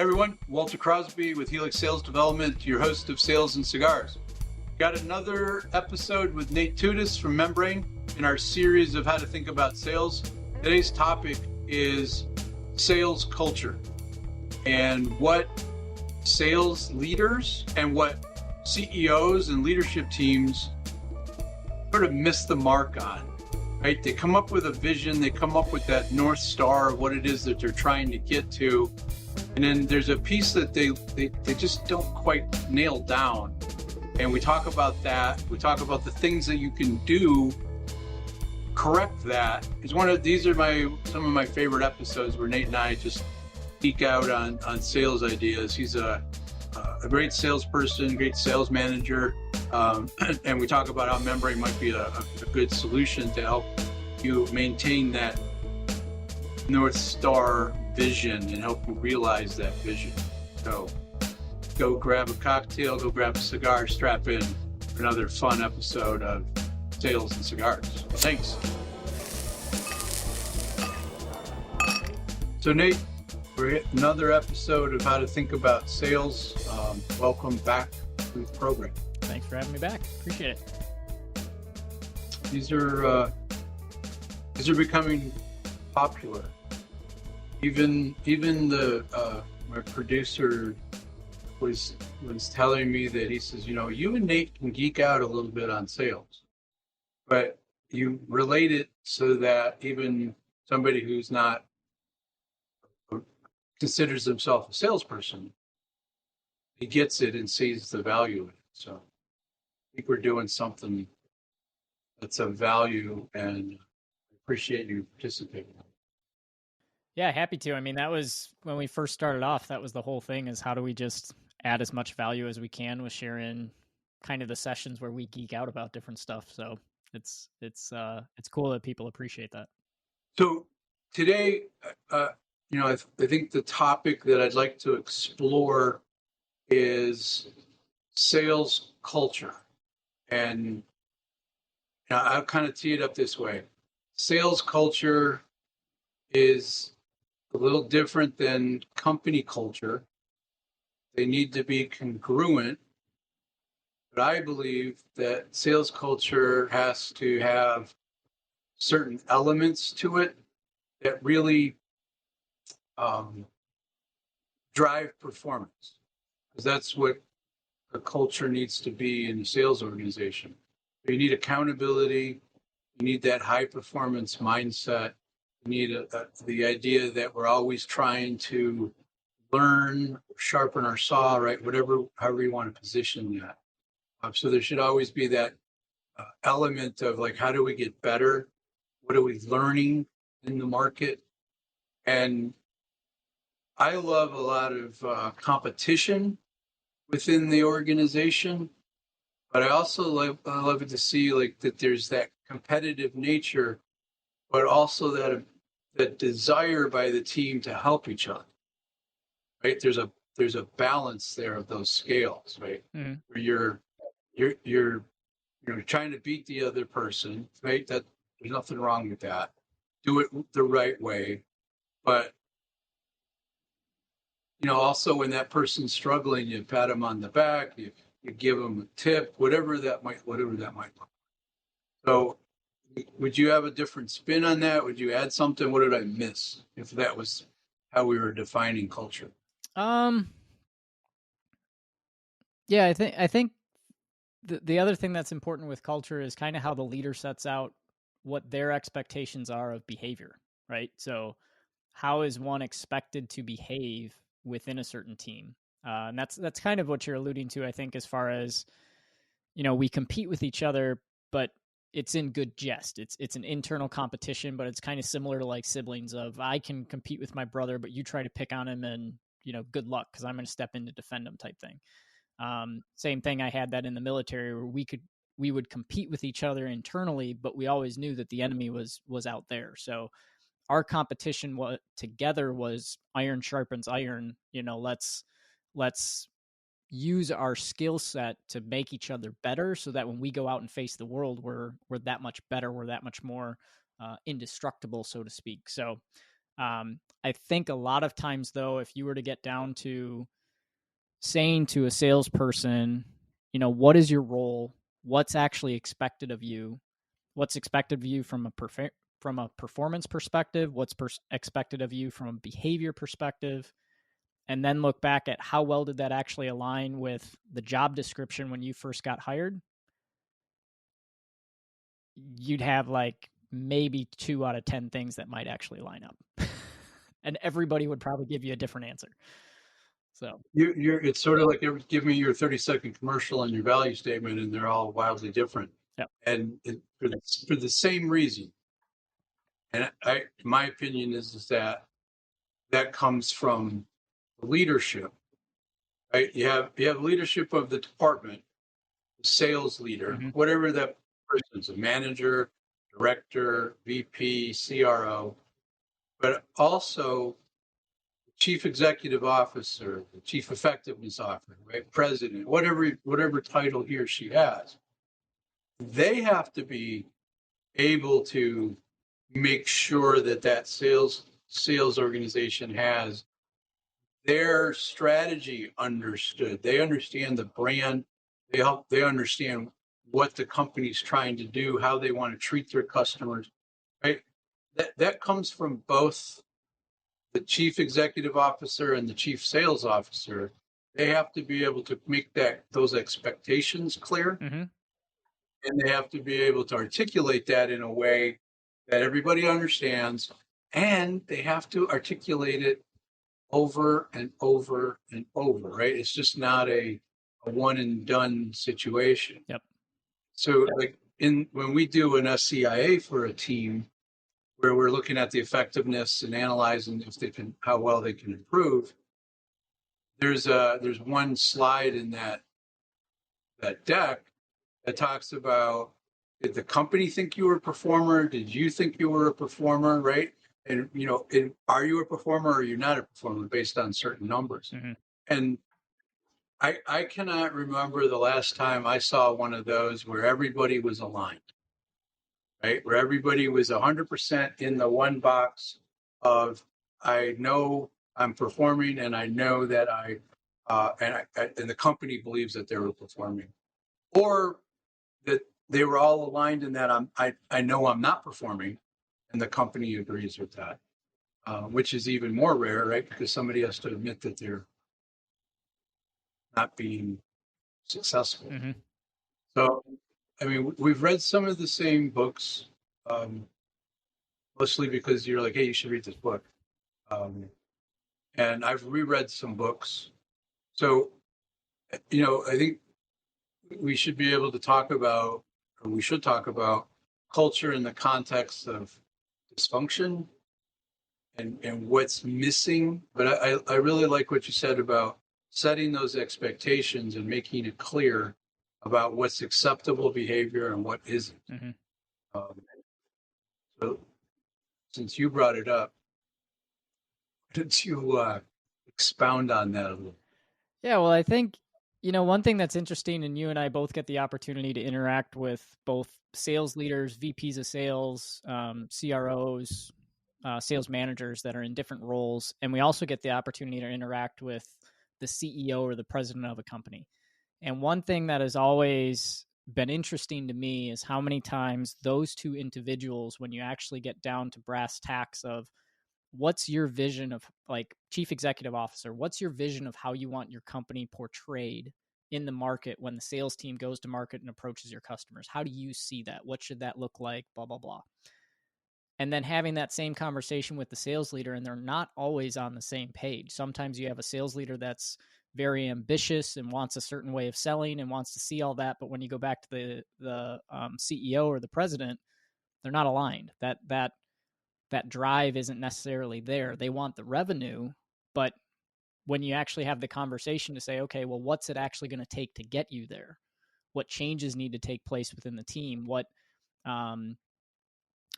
Everyone, Walter Crosby with Helix Sales Development, your host of Sales and Cigars. Got another episode with Nate Tutas from Membrane in our series of how to think about sales. Today's topic is sales culture and what sales leaders and what CEOs and leadership teams sort of miss the mark on, right? They come up with a vision, they come up with that North Star of what it is that they're trying to get to. And then there's a piece that they just don't quite nail down. And we talk about that. We talk about the things that you can do, correct that. These are some of my favorite episodes where Nate and I just geek out on sales ideas. He's a great salesperson, great sales manager. And we talk about how Membrane might be a good solution to help you maintain that North Star vision and help you realize that vision. So go grab a cocktail, go grab a cigar, strap in for another fun episode of Sales and Cigars. Thanks. So Nate, we're at another episode of how to think about sales. Welcome back to the program. Thanks for having me back. Appreciate it. These are becoming popular. Even my producer was telling me that he says, you and Nate can geek out a little bit on sales, but you relate it so that even somebody who's not considers himself a salesperson, he gets it and sees the value of it. So I think we're doing something that's of value, and I appreciate you participating. Yeah, happy to. I mean, that was when we first started off, that was the whole thing, is how do we just add as much value as we can with sharing kind of the sessions where we geek out about different stuff. So it's cool that people appreciate that. So today, I think the topic that I'd like to explore is sales culture. And I'll kind of tee it up this way. Sales culture is a little different than company culture. They need to be congruent. But I believe that sales culture has to have certain elements to it that really drive performance. Because that's what a culture needs to be in a sales organization. You need accountability. You need that high performance mindset. You need the idea that we're always trying to learn, sharpen our saw, right? However you want to position that. So there should always be that element of like, how do we get better? What are we learning in the market? And I love a lot of competition within the organization, but I also love to see like that there's that competitive nature, but also that desire by the team to help each other, right? There's a balance there of those scales, right? Mm-hmm. Where you're trying to beat the other person, right? That there's nothing wrong with that. Do it the right way, but also when that person's struggling, you pat them on the back, you give them a tip, whatever that might look. So would you have a different spin on that? Would you add something? What did I miss if that was how we were defining culture? Yeah, I think the other thing that's important with culture is kind of how the leader sets out what their expectations are of behavior, right? So how is one expected to behave within a certain team? And that's kind of what you're alluding to, I think, as far as, we compete with each other, but it's in good jest. It's an internal competition, but it's kind of similar to like siblings of, I can compete with my brother, but you try to pick on him and, good luck, because I'm going to step in to defend him type thing. Same thing. I had that in the military where we would compete with each other internally, but we always knew that the enemy was out there. So our competition together was iron sharpens iron. Let's use our skill set to make each other better, so that when we go out and face the world, we're that much better. We're that much more indestructible, so to speak. So I think a lot of times, though, if you were to get down to saying to a salesperson, what is your role? What's actually expected of you? What's expected of you from a performance perspective? What's expected of you from a behavior perspective? And then look back at how well did that actually align with the job description when you first got hired? You'd have like maybe 2 out of 10 things that might actually line up. And everybody would probably give you a different answer. So it's sort of like give me your 30-second commercial and your value statement, and they're all wildly different. Yep. And for the same reason. And my opinion is that comes from leadership, right? You have leadership of the department, the sales leader, whatever that person's, a manager, director, VP, CRO, but also chief executive officer, the chief effectiveness officer, right? President, whatever title he or she has. They have to be able to make sure that sales organization has their strategy understood. They understand the brand. They understand what the company's trying to do, how they want to treat their customers, right? That comes from both the chief executive officer and the chief sales officer. They have to be able to make those expectations clear. And they have to be able to articulate that in a way that everybody understands, and they have to articulate it over and over and over, right? It's just not a one and done situation. Yep. So like when we do an SCIA for a team where we're looking at the effectiveness and analyzing how well they can improve, there's one slide in that deck that talks about, did the company think you were a performer? Did you think you were a performer, right? And, are you a performer or are you not a performer based on certain numbers? And I cannot remember the last time I saw one of those where everybody was aligned, right? Where everybody was 100% in the one box of, I know I'm performing and I know that and the company believes that they were performing. Or that they were all aligned in that I know I'm not performing, and the company agrees with that, which is even more rare, right? Because somebody has to admit that they're not being successful. So, I mean, we've read some of the same books, mostly because you're like, hey, you should read this book. And I've reread some books. So, I think we should be able to talk about, or we should talk about, culture in the context of dysfunction and what's missing. But I really like what you said about setting those expectations and making it clear about what's acceptable behavior and what isn't. So since you brought it up, did you expound on that a little? Yeah, well, I think, one thing that's interesting, and you and I both get the opportunity to interact with both sales leaders, VPs of sales, CROs, sales managers that are in different roles. And we also get the opportunity to interact with the CEO or the president of a company. And one thing that has always been interesting to me is how many times those two individuals, when you actually get down to brass tacks of what's your vision of, like, chief executive officer, what's your vision of how you want your company portrayed in the market when the sales team goes to market and approaches your customers? How do you see that? What should that look like? Blah, blah, blah. And then having that same conversation with the sales leader, and they're not always on the same page. Sometimes you have a sales leader that's very ambitious and wants a certain way of selling and wants to see all that. But when you go back to the CEO or the president, they're not aligned. That drive isn't necessarily there. They want the revenue, but when you actually have the conversation to say, okay, well, what's it actually going to take to get you there? What changes need to take place within the team? What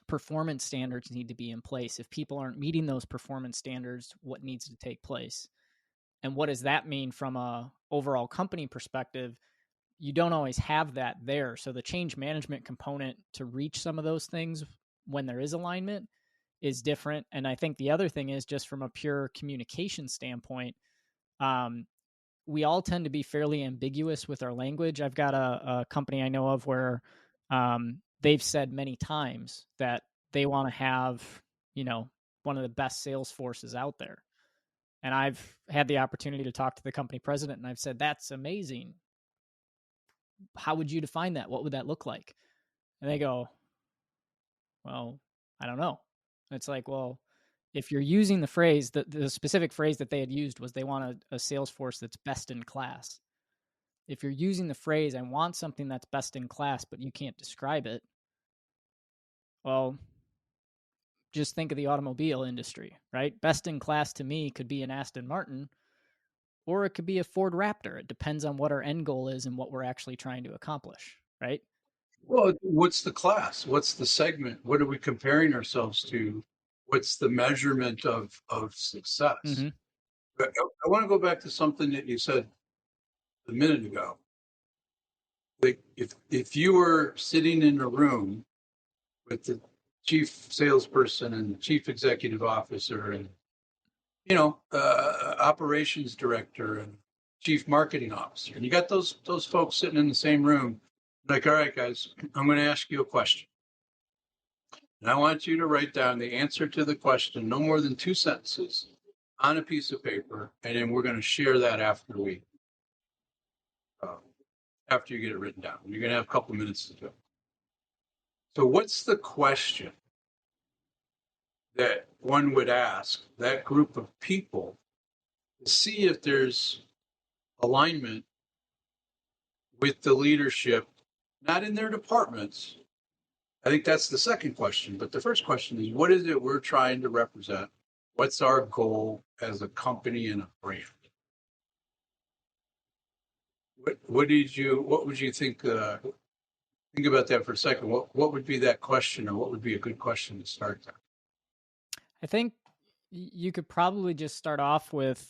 performance standards need to be in place? If people aren't meeting those performance standards, what needs to take place? And what does that mean from a overall company perspective? You don't always have that there. So the change management component to reach some of those things when there is alignment is different. And I think the other thing is just from a pure communication standpoint, we all tend to be fairly ambiguous with our language. I've got a company I know of where they've said many times that they want to have, one of the best sales forces out there. And I've had the opportunity to talk to the company president, and I've said, that's amazing. How would you define that? What would that look like? And they go, well, I don't know. And it's like, well, if you're using the phrase, the specific phrase that they had used was they want a sales force that's best in class. If you're using the phrase, I want something that's best in class, but you can't describe it, well, just think of the automobile industry, right? Best in class to me could be an Aston Martin, or it could be a Ford Raptor. It depends on what our end goal is and what we're actually trying to accomplish, right? Well, what's the class? What's the segment? What are we comparing ourselves to? What's the measurement of success? Mm-hmm. But I want to go back to something that you said a minute ago. Like if you were sitting in a room with the chief salesperson and the chief executive officer and operations director and chief marketing officer, and you got those folks sitting in the same room, like, all right, guys, I'm going to ask you a question. And I want you to write down the answer to the question, no more than 2 sentences, on a piece of paper, and then we're going to share that after you get it written down. You're going to have a couple minutes to do it. So what's the question that one would ask that group of people to see if there's alignment with the leadership, not in their departments? I think that's the second question. But the first question is, what is it we're trying to represent? What's our goal as a company and a brand? What would you think? Think about that for a second. What would be that question, or what would be a good question to start there? I think you could probably just start off with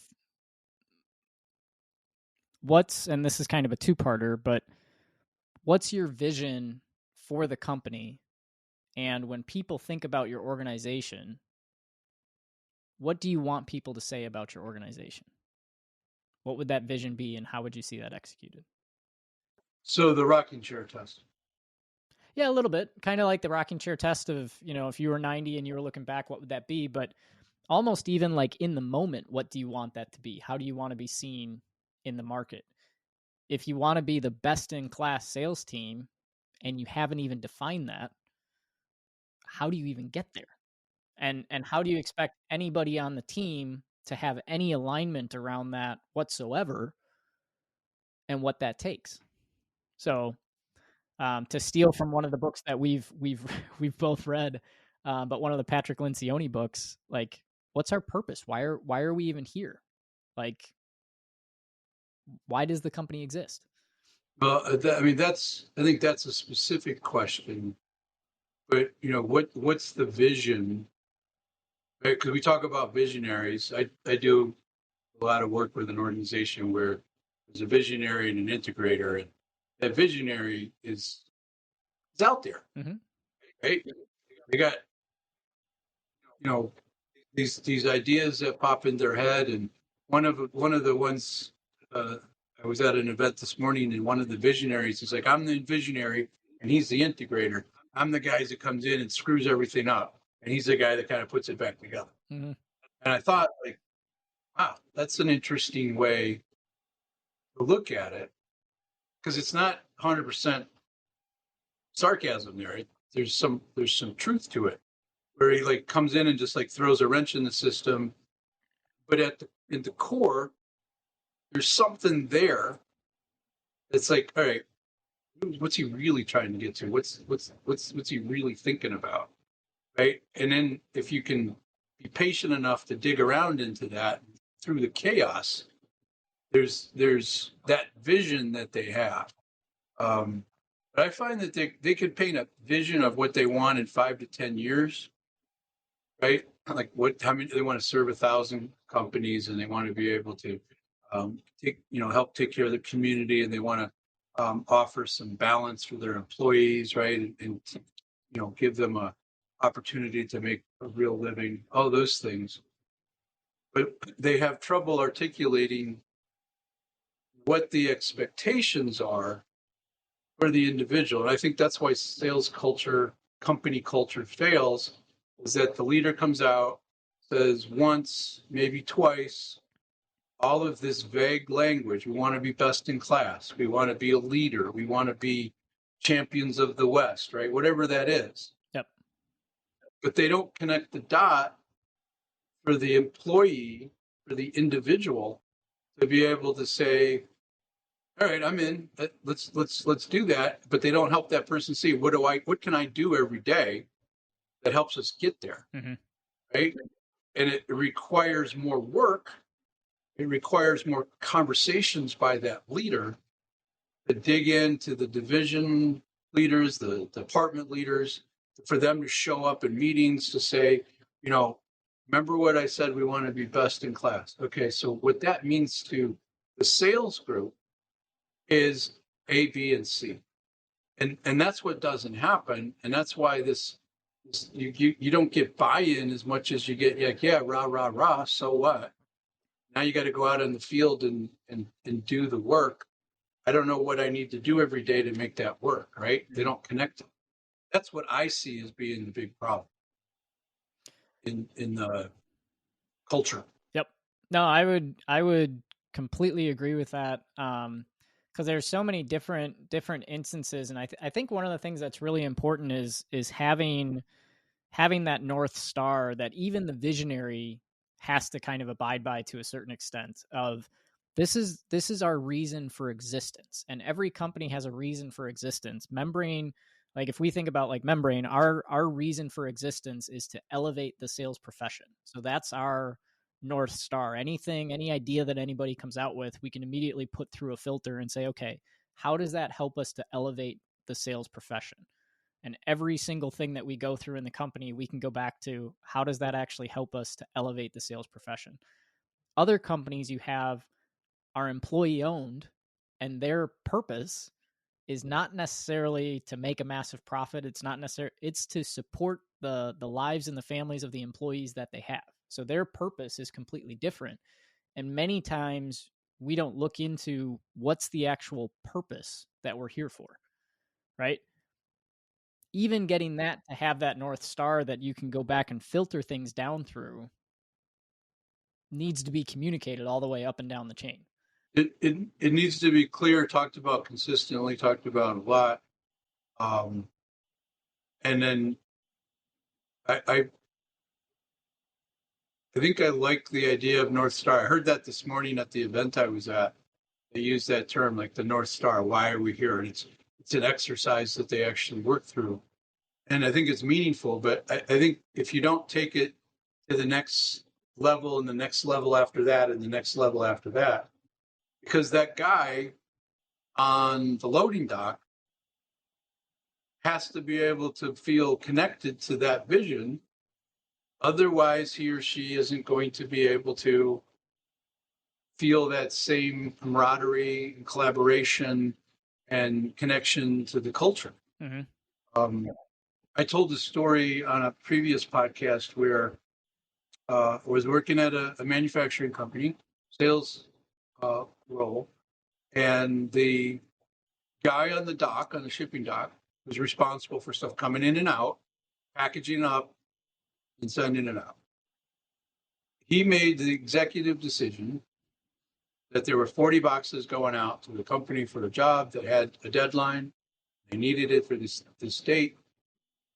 and this is kind of a two-parter, but what's your vision for the company? And when people think about your organization, what do you want people to say about your organization? What would that vision be, and how would you see that executed? So the rocking chair test. Yeah, a little bit. Kind of like the rocking chair test of, if you were 90 and you were looking back, what would that be? But almost even like in the moment, what do you want that to be? How do you want to be seen in the market? If you want to be the best in class sales team and you haven't even defined that, how do you even get there? And how do you expect anybody on the team to have any alignment around that whatsoever, and what that takes? So to steal from one of the books that we've both read, but one of the Patrick Lencioni books, like, what's our purpose? Why are we even here? Like, why does the company exist? Well, I think that's a specific question. But what's the vision? Right? Because we talk about visionaries. I do a lot of work with an organization where there's a visionary and an integrator, and that visionary is out there, Mm-hmm. right? They got these ideas that pop in their head, and one of the ones I was at an event this morning, and one of the visionaries is like, I'm the visionary, and he's the integrator. I'm the guy that comes in and screws everything up, and he's the guy that kind of puts it back together. Mm-hmm. And I thought, like, wow, that's an interesting way to look at it, because it's not 100% sarcasm there. There's some truth to it, where he like comes in and just like throws a wrench in the system, but in the core, there's something there that's like, all right, what's he really trying to get to? What's he really thinking about, right? And then if you can be patient enough to dig around into that through the chaos, there's that vision that they have. But I find that they could paint a vision of what they want in 5 to 10 years, right? Like how many they want to serve 1,000 companies, and they want to be able to help take care of the community, and they want to offer some balance for their employees, right? And give them a opportunity to make a real living, all those things. But they have trouble articulating what the expectations are for the individual. And I think that's why sales culture, company culture fails, is that the leader comes out, says once, maybe twice, all of this vague language. We want to be best in class. We want to be a leader. We want to be champions of the West, right? Whatever that is. Yep. But they don't connect the dot for the employee, for the individual, to be able to say, all right, I'm in. Let's do that. But they don't help that person see what can I do every day that helps us get there, right? And it requires more work. It requires more conversations by that leader to dig into the division leaders, the department leaders, for them to show up in meetings to say, remember what I said, we want to be best in class. Okay, so what that means to the sales group is A, B, and C. And that's what doesn't happen. And that's why you don't get buy-in as much as you get, rah, rah, rah, so what? Now you got to go out in the field and do the work. I don't know what I need to do every day to make that work, right? They don't connect it. That's what I see as being the big problem in the culture. Yep. No, I would completely agree with that. Because there's so many different instances, and I think one of the things that's really important is having that North Star that even the visionary has to kind of abide by to a certain extent. Of this is our reason for existence, and every company has a reason for existence. Membrane, like if we think about like Membrane, our reason for existence is to elevate the sales profession. So that's our North Star. Any idea that anybody comes out with, we can immediately put through a filter and say, okay, how does that help us to elevate the sales profession? And every single thing that we go through in the company, we can go back to how does that actually help us to elevate the sales profession? Other companies you have are employee owned, and their purpose is not necessarily to make a massive profit. It's to support the lives and the families of the employees that they have. So their purpose is completely different. And many times we don't look into what's the actual purpose that we're here for, right? Even getting that to have that North Star that you can go back and filter things down through needs to be communicated all the way up and down the chain. It needs to be clear, talked about consistently, talked about a lot. And then I think I like the idea of North Star. I heard that this morning at the event I was at. They used that term, like the North Star. Why are we here? And it's an exercise that they actually work through. And I think it's meaningful, but I think if you don't take it to the next level and the next level after that and the next level after that, because that guy on the loading dock has to be able to feel connected to that vision. Otherwise, he or she isn't going to be able to feel that same camaraderie and collaboration and connection to the culture. I told a story on a previous podcast where I was working at a manufacturing company, sales role, and the guy on the dock, on the shipping dock, was responsible for stuff coming in and out, packaging up, and sending it out. He made the executive decision that there were 40 boxes going out to the company for a job that had a deadline. They needed it for this date.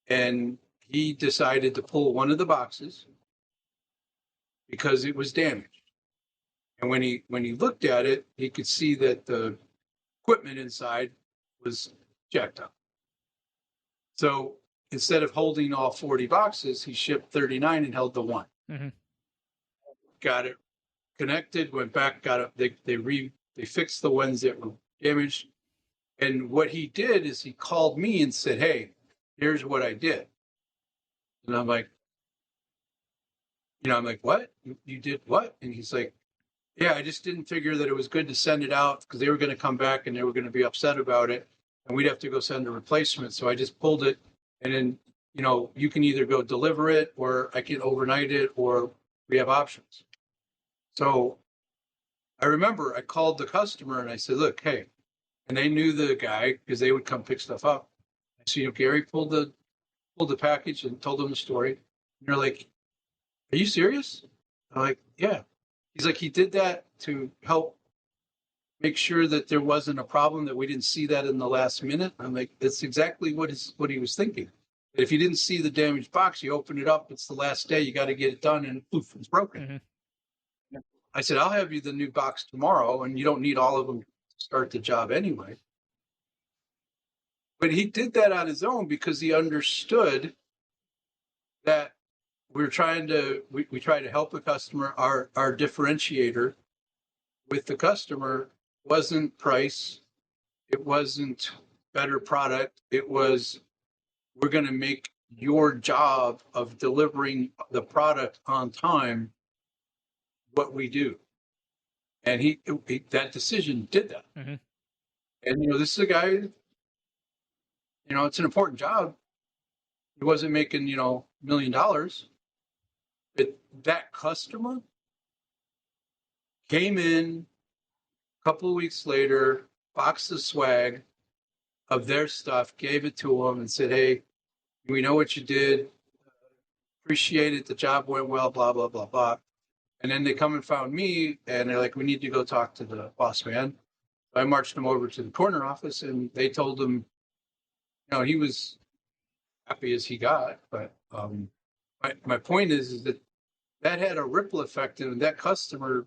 And he decided to pull one of the boxes because it was damaged. And when he looked at it, he could see that the equipment inside was jacked up. So instead of holding all 40 boxes, he shipped 39 and held the one. Got it connected, went back, got it. They fixed the ones that were damaged. And what he did is he called me and said, hey, here's what I did. And I'm like, what? You did what? And he's like, yeah, I just didn't figure that it was good to send it out because they were going to come back and they were going to be upset about it. And we'd have to go send a replacement. So I just pulled it. And then, you can either go deliver it or I can overnight it or we have options. So I remember I called the customer and I said, look, hey, and they knew the guy because they would come pick stuff up. I said, Gary pulled the package and told them the story. And they're like, are you serious? I'm like, yeah. He's like, he did that to help make sure that there wasn't a problem, that we didn't see that in the last minute. I'm like, that's exactly what he was thinking. If you didn't see the damaged box, you open it up, it's the last day, you got to get it done, and poof, it's broken. Mm-hmm. I said, I'll have you the new box tomorrow, and you don't need all of them to start the job anyway. But he did that on his own because he understood that we try to help the customer. Our differentiator with the customer wasn't price, it wasn't better product, it was, we're going to make your job of delivering the product on time what we do. And he that decision did that. Mm-hmm. And this is a guy, it's an important job. He wasn't making $1 million, but that customer came in a couple of weeks later, boxed the swag of their stuff, gave it to him and said, hey, we know what you did, appreciate it, the job went well, blah, blah, blah, blah. And then they come and found me, and they're like, we need to go talk to the boss man. So I marched them over to the corner office, and they told him, he was happy as he got. But my point is that had a ripple effect, and that customer,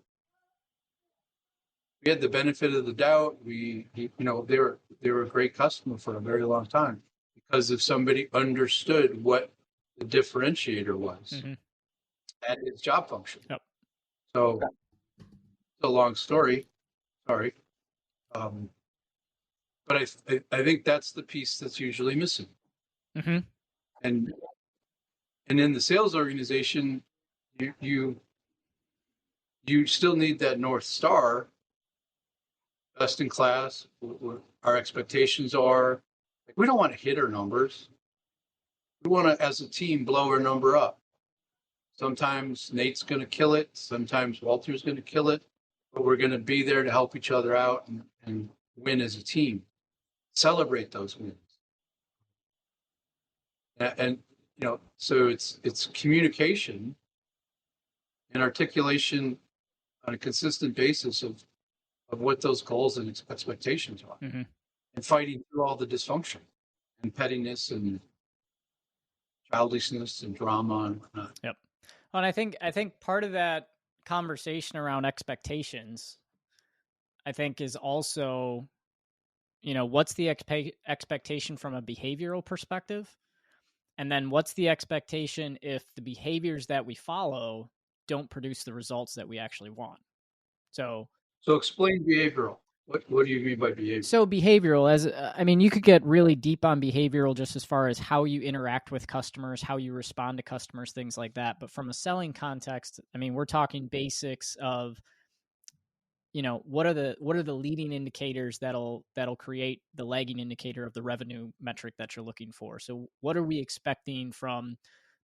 we had the benefit of the doubt. They were a great customer for a very long time because if somebody understood what the differentiator was, mm-hmm. at its job function. Yep. So it's a long story. Sorry. But I think that's the piece that's usually missing. Mm-hmm. And in the sales organization, you still need that North Star, best in class, what our expectations are. We don't want to hit our numbers. We want to, as a team, blow our number up. Sometimes Nate's going to kill it. Sometimes Walter's going to kill it. But we're going to be there to help each other out and win as a team. Celebrate those wins. And so it's communication and articulation on a consistent basis of what those goals and expectations are, mm-hmm. and fighting through all the dysfunction and pettiness and childishness and drama and whatnot. Yep. And I think part of that conversation around expectations, I think, is also, what's the expectation from a behavioral perspective? And then what's the expectation if the behaviors that we follow don't produce the results that we actually want? So explain behavioral. What do you mean by behavioral? So behavioral, you could get really deep on behavioral just as far as how you interact with customers, how you respond to customers, things like that. But from a selling context, we're talking basics of, what are the leading indicators that'll create the lagging indicator of the revenue metric that you're looking for. So what are we expecting from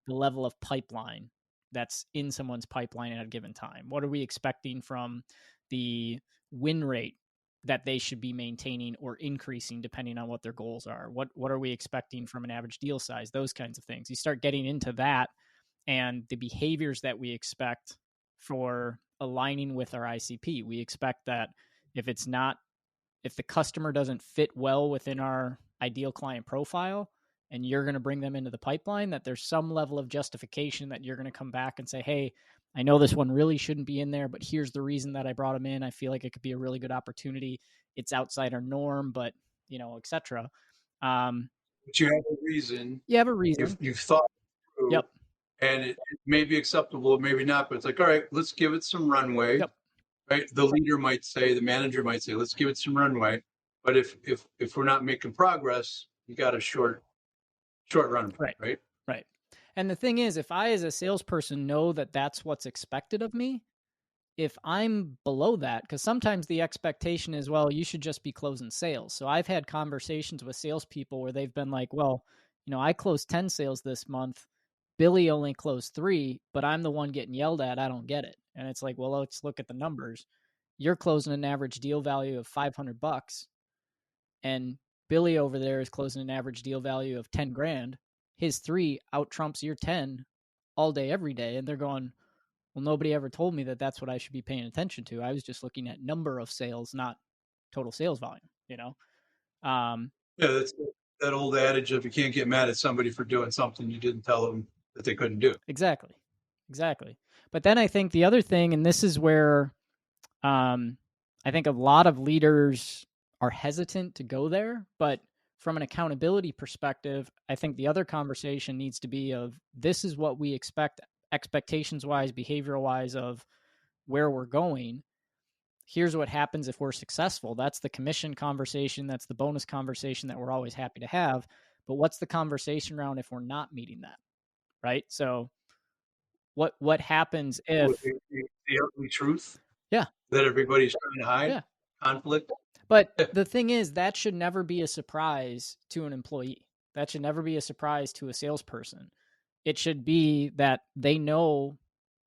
the level of pipeline that's in someone's pipeline at a given time? What are we expecting from the win rate that they should be maintaining or increasing depending on what their goals are? What are we expecting from an average deal size? Those kinds of things. You start getting into that and the behaviors that we expect for aligning with our ICP. We expect that if the customer doesn't fit well within our ideal client profile and you're going to bring them into the pipeline, that there's some level of justification that you're going to come back and say, hey, I know this one really shouldn't be in there, but here's the reason that I brought him in. I feel like it could be a really good opportunity. It's outside our norm, but et cetera. But you have a reason. You have a reason. You've thought through. Yep. And it may be acceptable, maybe not, but it's like, all right, let's give it some runway. Yep. Right? The leader might say, the manager might say, let's give it some runway. But if we're not making progress, you got a short runway, right? Right. And the thing is, if I as a salesperson know that that's what's expected of me, if I'm below that, because sometimes the expectation is, well, you should just be closing sales. So I've had conversations with salespeople where they've been like, well, I closed 10 sales this month. Billy only closed 3, but I'm the one getting yelled at. I don't get it. And it's like, well, let's look at the numbers. You're closing an average deal value of $500, and Billy over there is closing an average deal value of 10 grand. His 3 out trumps your 10 all day, every day. And they're going, well, nobody ever told me that that's what I should be paying attention to. I was just looking at number of sales, not total sales volume. Yeah, that's that old adage of you can't get mad at somebody for doing something you didn't tell them that they couldn't do. Exactly. But then I think the other thing, and this is where I think a lot of leaders are hesitant to go there, but from an accountability perspective, I think the other conversation needs to be of this is what we expect expectations wise, behavioral wise, of where we're going. Here's what happens if we're successful. That's the commission conversation. That's the bonus conversation that we're always happy to have. But what's the conversation around if we're not meeting that? Right. So what happens if The ugly truth? Yeah. That everybody's trying to hide? Yeah. Conflict? But the thing is, that should never be a surprise to an employee. That should never be a surprise to a salesperson. It should be that they know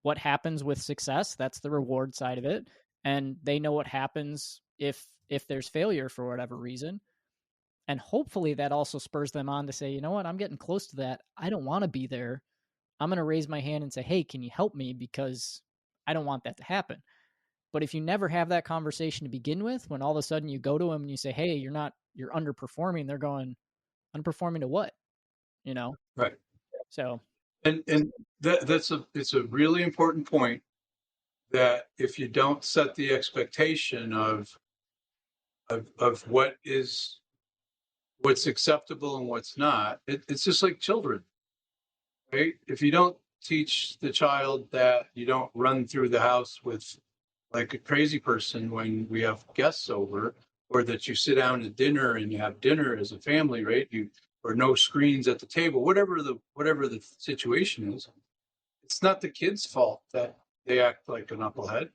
what happens with success. That's the reward side of it. And they know what happens if there's failure for whatever reason. And hopefully that also spurs them on to say, you know what, I'm getting close to that. I don't want to be there. I'm going to raise my hand and say, hey, can you help me? Because I don't want that to happen. But if you never have that conversation to begin with, when all of a sudden you go to them and you say, hey, you're underperforming, they're going, underperforming to what? Right. So. And it's a really important point that if you don't set the expectation of what's acceptable and what's not, it's just like children, right? If you don't teach the child that you don't run through the house with like a crazy person when we have guests over, or that you sit down at dinner and you have dinner as a family, right? Or no screens at the table, whatever the situation is. It's not the kid's fault that they act like a knucklehead.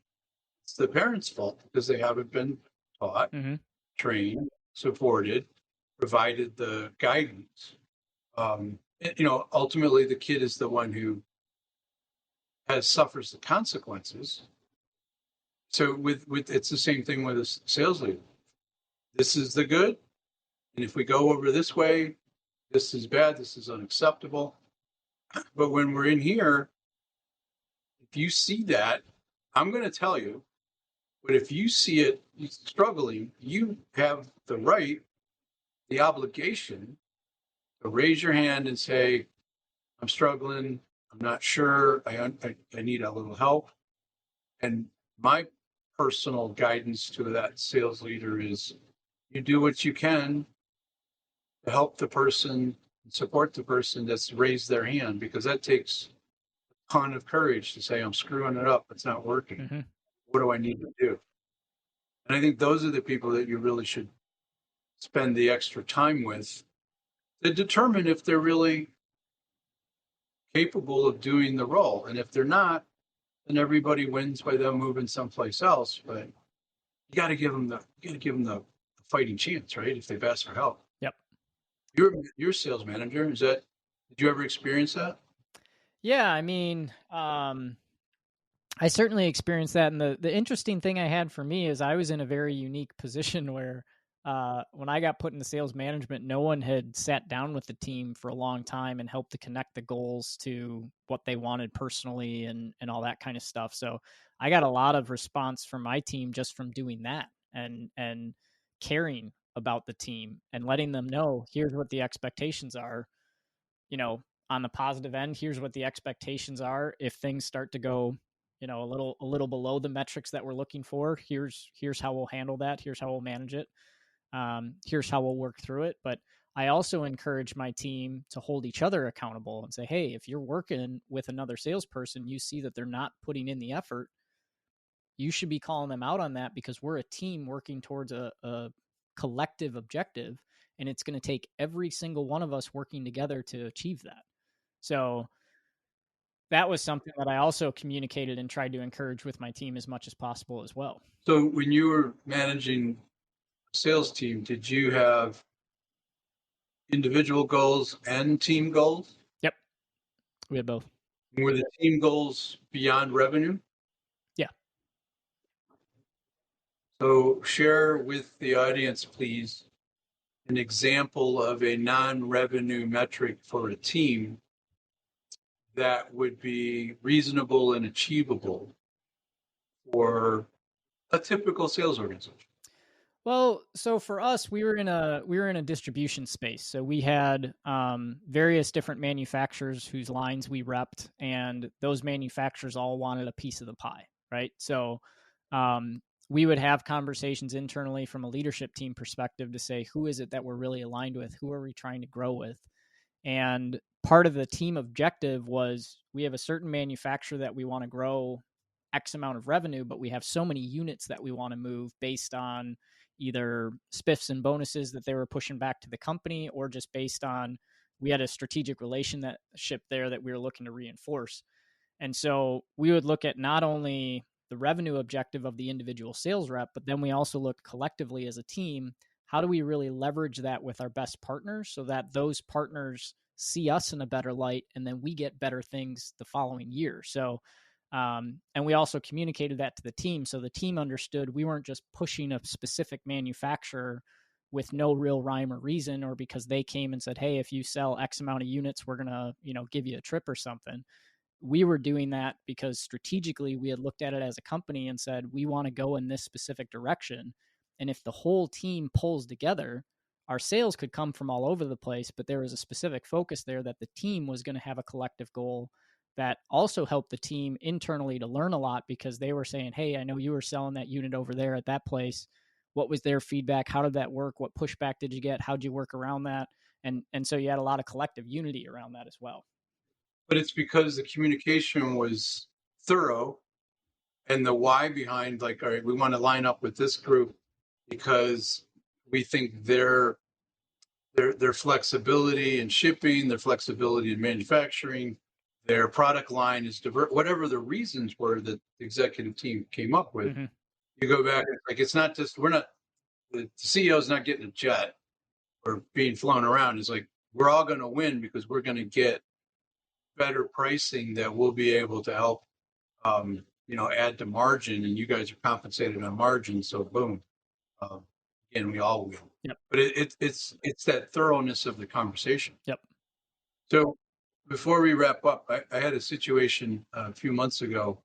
It's the parents' fault because they haven't been taught, trained, supported, provided the guidance. Ultimately, the kid is the one who suffers the consequences. So with it's the same thing with a sales leader. This is the good, and if we go over this way, this is bad. This is unacceptable. But when we're in here, if you see that, I'm going to tell you. But if you see it struggling, you have the right, the obligation to raise your hand and say, I'm struggling. I'm not sure. I need a little help. And my personal guidance to that sales leader is you do what you can to help the person, support the person that's raised their hand, because that takes a ton of courage to say, I'm screwing it up. It's not working. What do I need to do? And I think those are the people that you really should spend the extra time with to determine if they're really capable of doing the role. And if they're not, then everybody wins by them moving someplace else. But you got to give them the fighting chance, right? If they've asked for help. Yep. You're a sales manager. Did you ever experience that? Yeah, I mean, I certainly experienced that. And the interesting thing I had for me is I was in a very unique position where when I got put into sales management, no one had sat down with the team for a long time and helped to connect the goals to what they wanted personally and all that kind of stuff. So I got a lot of response from my team just from doing that and caring about the team and letting them know, here's what the expectations are. On the positive end, here's what the expectations are. If things start to go a little below the metrics that we're looking for, here's how we'll handle that. Here's how we'll manage it. Here's how we'll work through it. But I also encourage my team to hold each other accountable and say, hey, if you're working with another salesperson, you see that they're not putting in the effort, you should be calling them out on that, because we're a team working towards a collective objective, and it's going to take every single one of us working together to achieve that. So that was something that I also communicated and tried to encourage with my team as much as possible as well. So when you were managing a sales team, did you have individual goals and team goals? Yep, we had both. Were the team goals beyond revenue? Yeah. So share with the audience, please, an example of a non-revenue metric for a team that would be reasonable and achievable for a typical sales organization. Well, so for us, we were in a distribution space. So we had various different manufacturers whose lines we repped, and those manufacturers all wanted a piece of the pie, right? So we would have conversations internally from a leadership team perspective to say, who is it that we're really aligned with? Who are we trying to grow with? And part of the team objective was we have a certain manufacturer that we want to grow X amount of revenue, but we have so many units that we want to move based on either spiffs and bonuses that they were pushing back to the company, or just based on we had a strategic relationship there that we were looking to reinforce. And so we would look at not only the revenue objective of the individual sales rep, but then we also looked collectively as a team, how do we really leverage that with our best partners so that those partners see us in a better light, and then we get better things the following year. So and we also communicated that to the team. So the team understood we weren't just pushing a specific manufacturer with no real rhyme or reason, or because they came and said, hey, if you sell X amount of units, we're going to, give you a trip or something. We were doing that because strategically we had looked at it as a company and said, we want to go in this specific direction. And if the whole team pulls together, our sales could come from all over the place, but there was a specific focus there that the team was going to have a collective goal that also helped the team internally to learn a lot, because they were saying, hey, I know you were selling that unit over there at that place. What was their feedback? How did that work? What pushback did you get? How'd you work around that? And so you had a lot of collective unity around that as well. But it's because the communication was thorough, and the why behind, like, all right, we want to line up with this group because we think their flexibility in shipping, their flexibility in manufacturing, their product line is diverse. Whatever the reasons were that the executive team came up with, you go back, like, it's not just, the CEO's not getting a jet or being flown around. It's like, we're all going to win because we're going to get better pricing that will be able to help, add to margin, and you guys are compensated on margin. So boom, again, we all win. Yep. But it's that thoroughness of the conversation. Yep. So before we wrap up, I had a situation a few months ago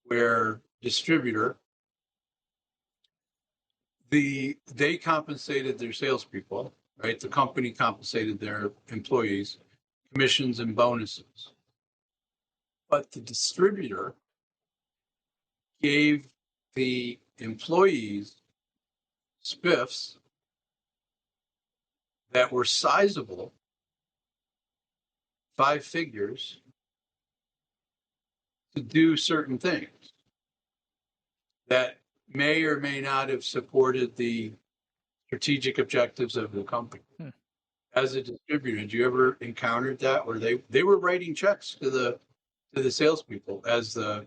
where distributor, they compensated their salespeople, right? The company compensated their employees, commissions and bonuses. But the distributor gave the employees spiffs that were sizable, 5 figures, to do certain things that may or may not have supported the strategic objectives of the company. As a distributor, did you ever encounter that where they were writing checks to the salespeople as the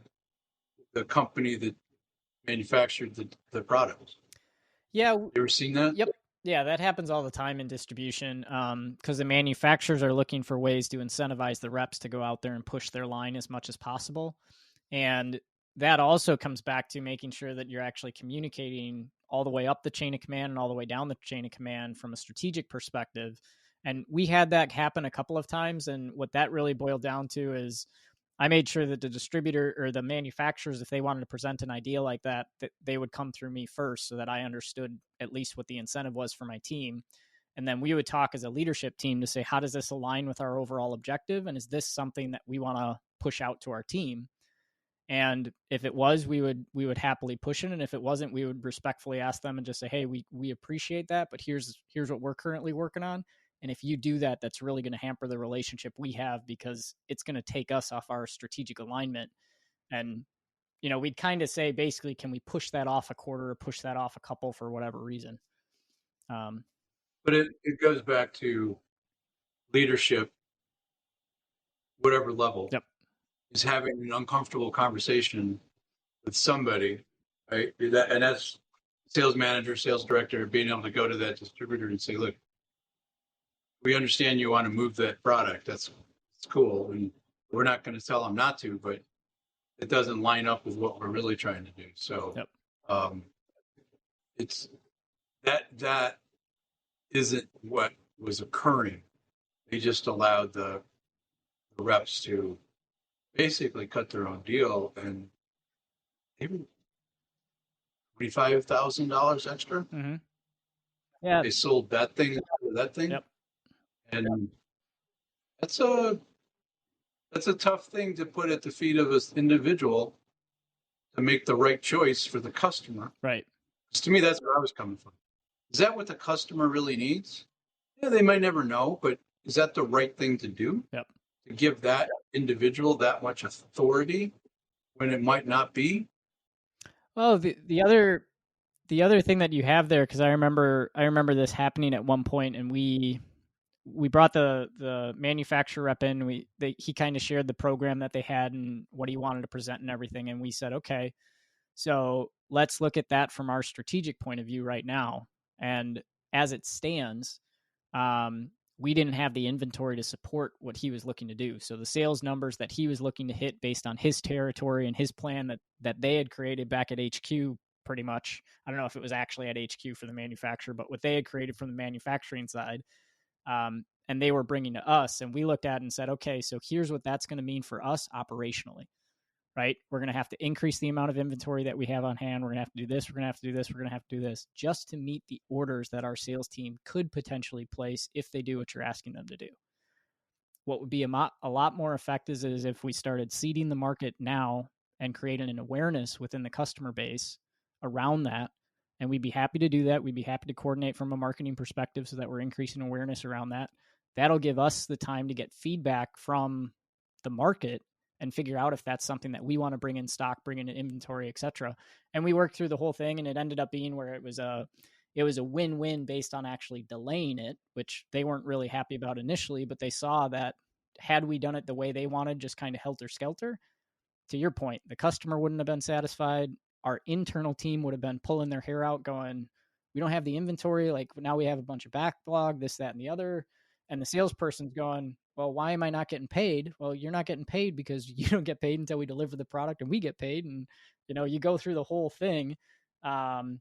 company that manufactured the products? Yeah. You ever seen that? Yep. Yeah, that happens all the time in distribution, because the manufacturers are looking for ways to incentivize the reps to go out there and push their line as much as possible. And that also comes back to making sure that you're actually communicating all the way up the chain of command and all the way down the chain of command from a strategic perspective. And we had that happen a couple of times. And what that really boiled down to is I made sure that the distributor or the manufacturers, if they wanted to present an idea like that they would come through me first, so that I understood at least what the incentive was for my team. And then we would talk as a leadership team to say, how does this align with our overall objective? And is this something that we want to push out to our team? And if it was, we would happily push it. And if it wasn't, we would respectfully ask them and just say, hey, we appreciate that, but here's what we're currently working on. And if you do that, that's really going to hamper the relationship we have, because it's going to take us off our strategic alignment. And, we'd kind of say, basically, can we push that off a quarter or push that off a couple for whatever reason? But it goes back to leadership, whatever level. Yep. Is having an uncomfortable conversation with somebody, right? And that's sales manager, sales director, being able to go to that distributor and say, look, we understand you want to move that product. That's cool. And we're not going to tell them not to, but it doesn't line up with what we're really trying to do. So Yep. It's that isn't what was occurring. They just allowed the reps to basically cut their own deal, and maybe $25,000 extra. Mm-hmm. Yeah. They sold that thing, Yep. and that's a tough thing to put at the feet of an individual to make the right choice for the customer. Right. Because to me, that's where I was coming from. Is that what the customer really needs? Yeah, they might never know, but is that the right thing to do? Yep. To give that individual that much authority when it might not be? Well, the other thing that you have there, because I remember this happening at one point, and we brought the manufacturer rep in. He kind of shared the program that they had and what he wanted to present and everything, and we said, okay, so let's look at that from our strategic point of view right now. And as it stands, we didn't have the inventory to support what he was looking to do. So the sales numbers that he was looking to hit based on his territory and his plan that they had created back at HQ, pretty much, I don't know if it was actually at HQ for the manufacturer, but what they had created from the manufacturing side, and they were bringing to us, and we looked at it and said, okay, so here's what that's going to mean for us operationally, right? We're going to have to increase the amount of inventory that we have on hand. We're going to have to do this. We're going to have to do this. We're going to have to do this just to meet the orders that our sales team could potentially place if they do what you're asking them to do. What would be a lot more effective is if we started seeding the market now and creating an awareness within the customer base around that. And we'd be happy to do that. We'd be happy to coordinate from a marketing perspective so that we're increasing awareness around that. That'll give us the time to get feedback from the market and figure out if that's something that we want to bring in stock, bring in inventory, et cetera. And we worked through the whole thing, and it ended up being where it was a win-win based on actually delaying it, which they weren't really happy about initially, but they saw that had we done it the way they wanted, just kind of helter-skelter, to your point, the customer wouldn't have been satisfied. Our internal team would have been pulling their hair out going, we don't have the inventory. Like now we have a bunch of backlog, this, that, and the other. And the salesperson's going, well, why am I not getting paid? Well, you're not getting paid because you don't get paid until we deliver the product and we get paid. And, you go through the whole thing. And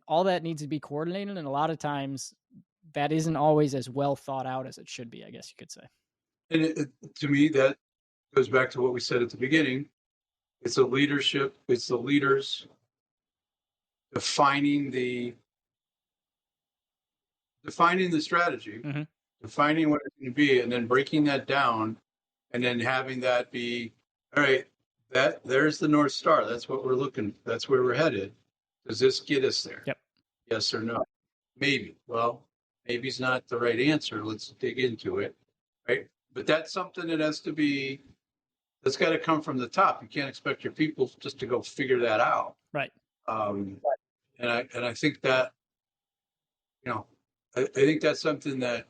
all that needs to be coordinated. And a lot of times that isn't always as well thought out as it should be, I guess you could say. And to me, that goes back to what we said at the beginning. It's the leaders defining the strategy, mm-hmm. defining what it's going to be, and then breaking that down, and then having that be, all right, there's the North Star. That's what we're looking. That's where we're headed. Does this get us there? Yep. Yes or no? Maybe. Well, maybe's not the right answer. Let's dig into it, right? But that's something that has to be. That's got to come from the top. You can't expect your people just to go figure that out. Right. And I think that, I think that's something that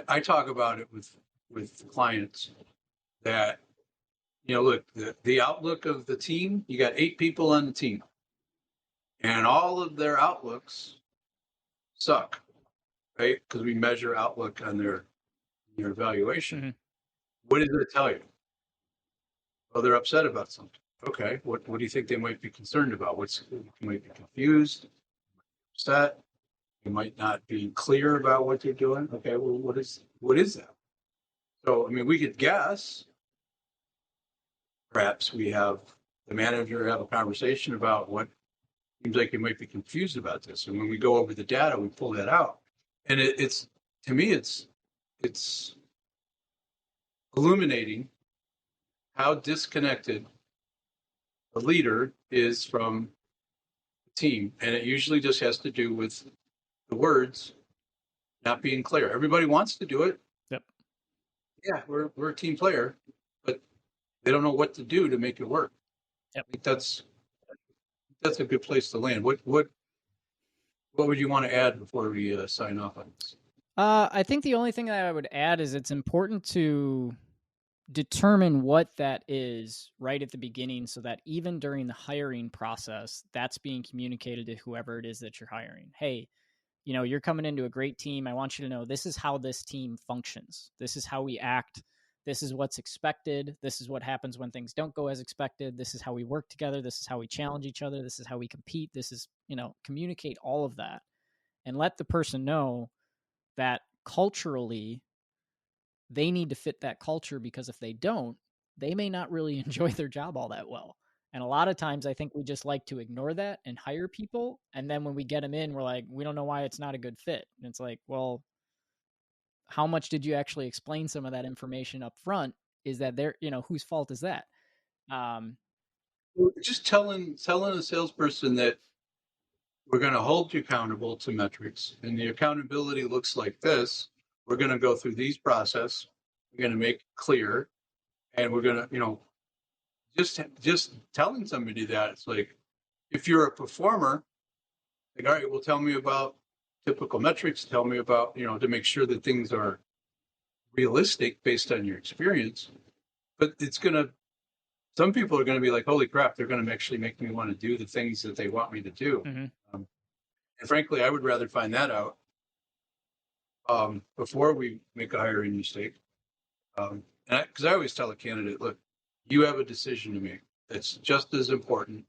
I talk about it with clients that, look, the outlook of the team, you got 8 people on the team and all of their outlooks suck, right? Because we measure outlook on their evaluation. Mm-hmm. What does it tell you? Well, they're upset about something. Okay, what do you think they might be concerned about? You might be confused, upset. You might not be clear about what they're doing. Okay, well, what is that? So, I mean, we could guess. Perhaps we have the manager have a conversation about what seems like you might be confused about this. And when we go over the data, we pull that out. And it's to me, it's illuminating how disconnected the leader is from the team. And it usually just has to do with the words not being clear. Everybody wants to do it. Yep. Yeah, we're a team player, but they don't know what to do to make it work. Yep. I think that's a good place to land. What would you want to add before we sign off on this? I think the only thing that I would add is it's important to determine what that is right at the beginning so that even during the hiring process, that's being communicated to whoever it is that you're hiring. Hey, you're coming into a great team. I want you to know this is how this team functions. This is how we act. This is what's expected. This is what happens when things don't go as expected. This is how we work together. This is how we challenge each other. This is how we compete. This is, communicate all of that and let the person know that culturally they need to fit that culture, because if they don't, they may not really enjoy their job all that well. And a lot of times I think we just like to ignore that and hire people. And then when we get them in, we're like, we don't know why it's not a good fit. And it's like, well, how much did you actually explain some of that information up front? Is that there, whose fault is that? Just telling a salesperson that we're going to hold you accountable to metrics, and the accountability looks like this. We're going to go through these process. We're going to make it clear, and we're going to, just telling somebody that, it's like, if you're a performer, like, all right, well, tell me about typical metrics. Tell me about, to make sure that things are realistic based on your experience. But some people are going to be like, holy crap, they're going to actually make me want to do the things that they want me to do. Mm-hmm. And frankly, I would rather find that out before we make a hiring mistake. Because I always tell a candidate, look, you have a decision to make that's just as important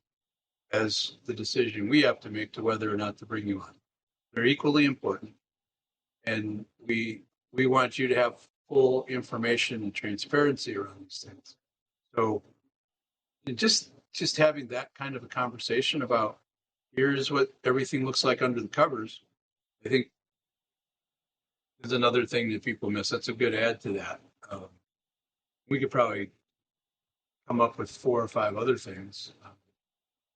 as the decision we have to make to whether or not to bring you on. They're equally important. And we want you to have full information and transparency around these things. So just having that kind of a conversation about, here's what everything looks like under the covers, I think is another thing that people miss. That's a good add to that. We could probably come up with 4 or 5 other things.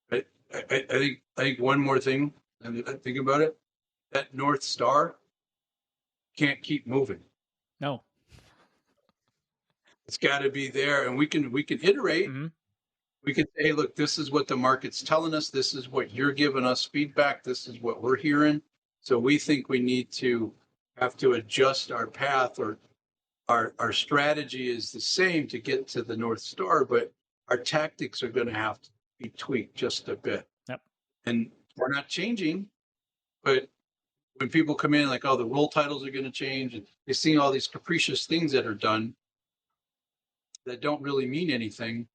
But I think one more thing, and I think about it, that North Star can't keep moving. No. It's got to be there, and we can iterate. Mm-hmm. We can say, hey, look, this is what the market's telling us. This is what you're giving us feedback. This is what we're hearing. So we think we need to have to adjust our path, or our strategy is the same to get to the North Star, but our tactics are going to have to be tweaked just a bit. Yep. And we're not changing, but when people come in like, oh, the role titles are going to change, and they see all these capricious things that are done that don't really mean anything.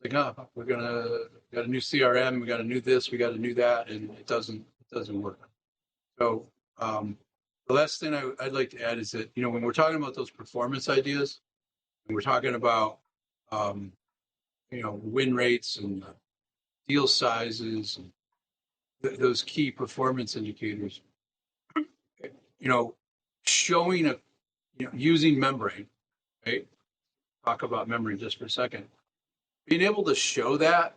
Like, oh, got a new CRM, we got a new this, we got a new that, and it doesn't work. So the last thing I'd like to add is that, when we're talking about those performance ideas, and we're talking about win rates and deal sizes and those key performance indicators, showing using membrane, right? Talk about membrane just for a second. Being able to show that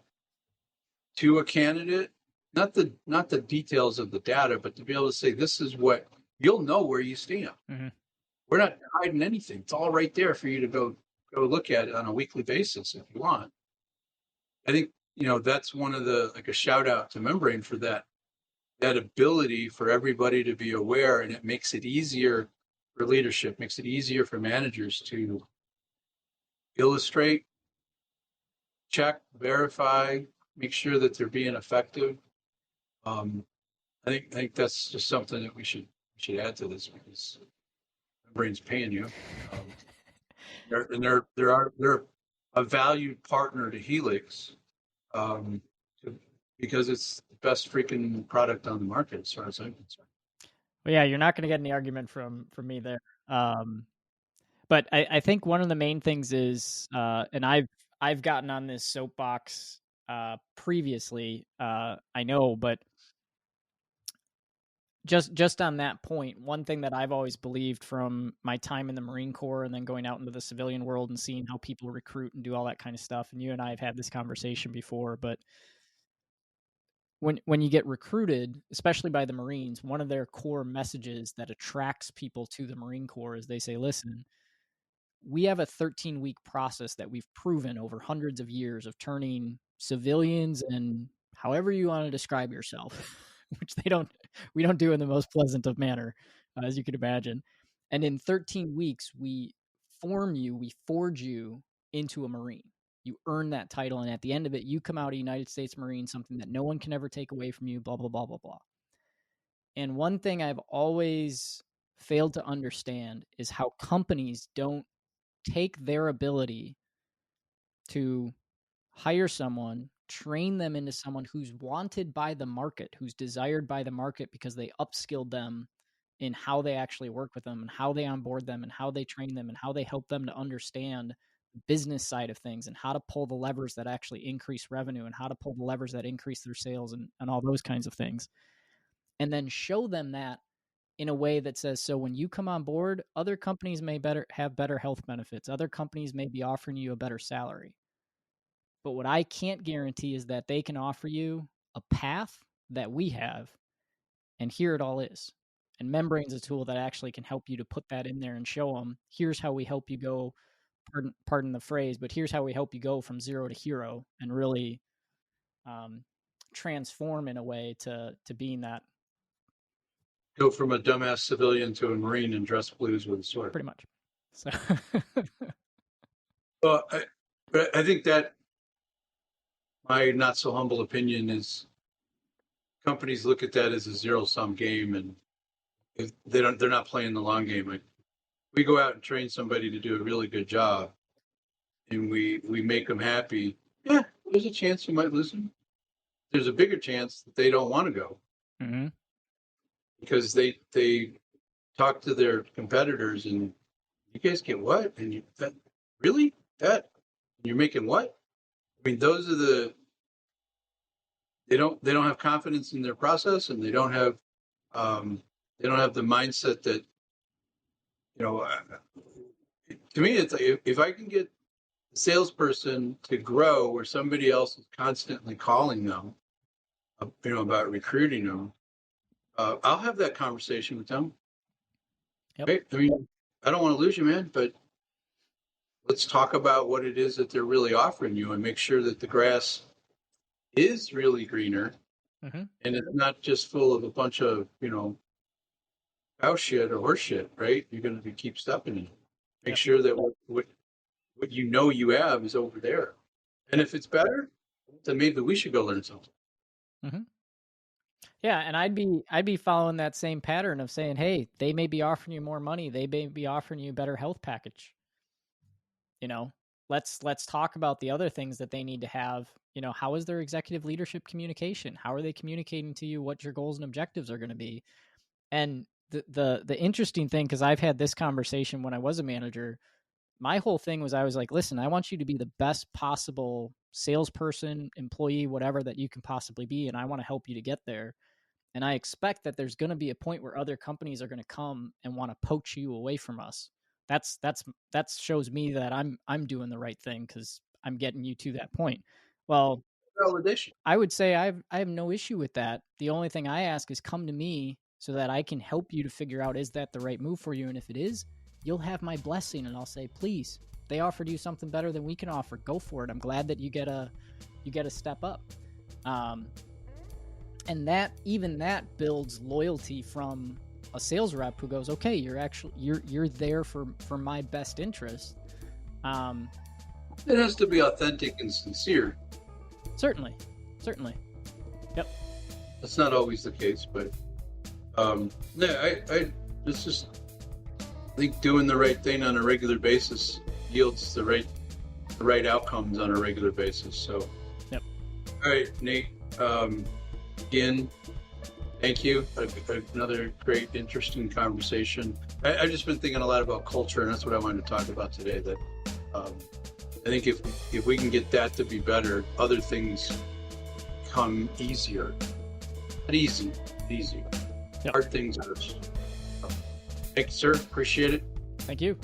to a candidate, not the details of the data, but to be able to say, this is what you'll know where you stand. Mm-hmm. We're not hiding anything. It's all right there for you to go look at it on a weekly basis if you want. I think, that's one of a shout out to Membrane for that ability for everybody to be aware, and it makes it easier for leadership, makes it easier for managers to illustrate, check, verify, make sure that they're being effective. I think that's just something that we should add to this, because Membrane's paying you. They're a valued partner to Helix, because it's the best freaking product on the market as far as I'm concerned. Well, yeah, you're not going to get any argument from me there. But I think one of the main things is, and I've gotten on this soapbox previously, I know, but just on that point, one thing that I've always believed from my time in the Marine Corps and then going out into the civilian world and seeing how people recruit and do all that kind of stuff, and you and I have had this conversation before, but when you get recruited, especially by the Marines, one of their core messages that attracts people to the Marine Corps is they say, listen, we have a 13-week process that we've proven over hundreds of years of turning civilians, and however you want to describe yourself, which we don't do in the most pleasant of manner, as you can imagine. And in 13 weeks, we forge you into a Marine. You earn that title, and at the end of it, you come out a United States Marine, something that no one can ever take away from you, blah, blah, blah, blah, blah. And one thing I've always failed to understand is how companies don't take their ability to hire someone, train them into someone who's wanted by the market, who's desired by the market because they upskilled them in how they actually work with them and how they onboard them and how they train them and how they help them to understand the business side of things and how to pull the levers that actually increase revenue and how to pull the levers that increase their sales and all those kinds of things. And then show them that in a way that says, so when you come on board, other companies may have better health benefits. Other companies may be offering you a better salary. But what I can't guarantee is that they can offer you a path that we have, and here it all is. And Membrane's a tool that actually can help you to put that in there and show them, here's how we help you go, pardon the phrase, but here's how we help you go from zero to hero and really transform in a way to being that. Go from a dumbass civilian to a Marine and dress blues with a sword. Pretty much. So. Well, I think that my not so humble opinion is companies look at that as a zero-sum game, and if they're not playing the long game. Like, we go out and train somebody to do a really good job, and we make them happy. Yeah, there's a chance you might lose them. There's a bigger chance that they don't want to go. Mm-hmm. Because they talk to their competitors and you guys get what? And you that really that you're making what? I mean, those are they don't have confidence in their process, and they don't have the mindset that, you know, to me it's like if I can get a salesperson to grow where somebody else is constantly calling them, you know, about recruiting them. I'll have that conversation with them. Yep. Right? I mean, I don't want to lose you, man, but let's talk about what it is that they're really offering you and make sure that the grass is really greener, mm-hmm. and it's not just full of a bunch of, you know, cow shit or horse shit, right? You're going to keep stepping in it. Make sure that what you know you have is over there. And if it's better, then maybe we should go learn something. Mm-hmm. Yeah, and I'd be following that same pattern of saying, hey, they may be offering you more money, they may be offering you a better health package. You know, let's talk about the other things that they need to have. You know, how is their executive leadership communication? How are they communicating to you what your goals and objectives are going to be? And the interesting thing, because I've had this conversation when I was a manager, my whole thing was I was like, listen, I want you to be the best possible salesperson, employee, whatever that you can possibly be, and I want to help you to get there. And I expect that there's going to be a point where other companies are going to come and want to poach you away from us. That shows me that I'm doing the right thing because I'm getting you to that point. Well, validation. I would say I have no issue with that. The only thing I ask is come to me so that I can help you to figure out, is that the right move for you? And if it is, you'll have my blessing, and I'll say, please, they offered you something better than we can offer. Go for it. I'm glad that you get a step up. And that builds loyalty from a sales rep who goes, okay, you're there for my best interest. It has to be authentic and sincere. Certainly. Yep. That's not always the case, but I think doing the right thing on a regular basis yields the right outcomes on a regular basis. So, yep. All right, Nate. Again, thank you. Another great, interesting conversation. I've just been thinking a lot about culture, and that's what I wanted to talk about today. That I think if we can get that to be better, other things come easier. Not easy. Yep. Hard things first. Thank you, sir. Appreciate it. Thank you.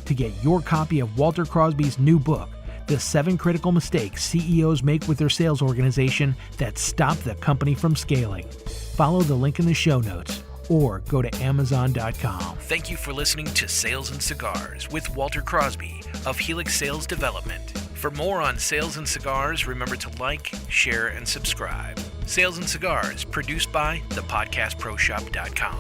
To get your copy of Walter Crosby's new book, The 7 Critical Mistakes CEOs Make with Their Sales Organization That Stop the Company from Scaling, follow the link in the show notes or go to Amazon.com. Thank you for listening to Sales and Cigars with Walter Crosby of Helix Sales Development. For more on Sales and Cigars, remember to like, share, and subscribe. Sales and Cigars, produced by thepodcastproshop.com.